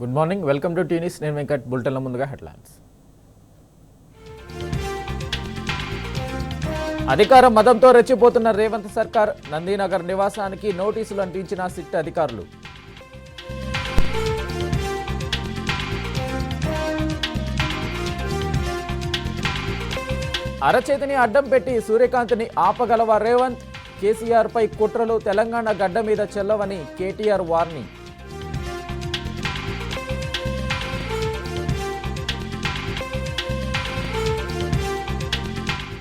Good morning, welcome to టీనిస్. నేను వెంకట్. బులెటిన్ల ముందుగా హెడ్లైన్స్. అధికార మదంతో రెచ్చిపోతున్న రేవంత్ సర్కార్. నందీనగర్ నివాసానికి నోటీసులు అంటించిన సిట్ అధికారులు. అరచేతిని అడ్డం పెట్టి సూర్యకాంత్ని ఆపగలవా రేవంత్? కేసీఆర్ పై కుట్రలు తెలంగాణ గడ్డ మీద చెల్లవని కేటీఆర్ వార్నింగ్.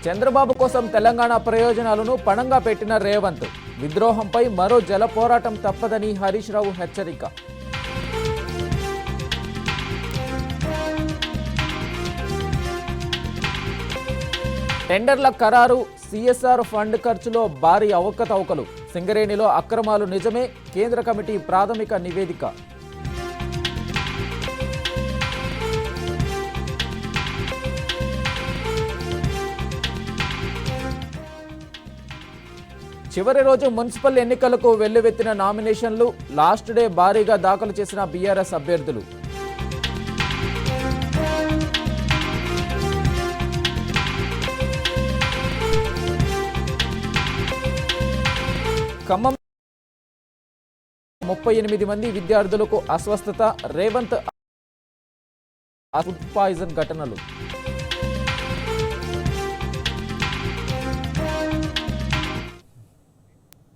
చంద్రబాబు కోసం తెలంగాణ ప్రయోజనాలను పణంగా పెట్టిన రేవంత్. విద్రోహంపై మరో జల పోరాటం తప్పదని హరీష్ రావు హెచ్చరిక. టెండర్ల ఖరారు, సిఎస్ఆర్ ఫండ్ ఖర్చులో భారీ అవకతవకలు. సింగరేణిలో అక్రమాలు నిజమే, కేంద్ర కమిటీ ప్రాథమిక నివేదిక. చివరి రోజు మున్సిపల్ ఎన్నికలకు వెల్లువెత్తిన నామినేషన్లు. లాస్ట్ డే భారీగా దాఖలు చేసిన బీఆర్ఎస్ అభ్యర్థులు. ఖమ్మం 38 మంది విద్యార్థులకు అస్వస్థత. రేవంత్ ఫుడ్ పాయిజన్ ఘటనలు.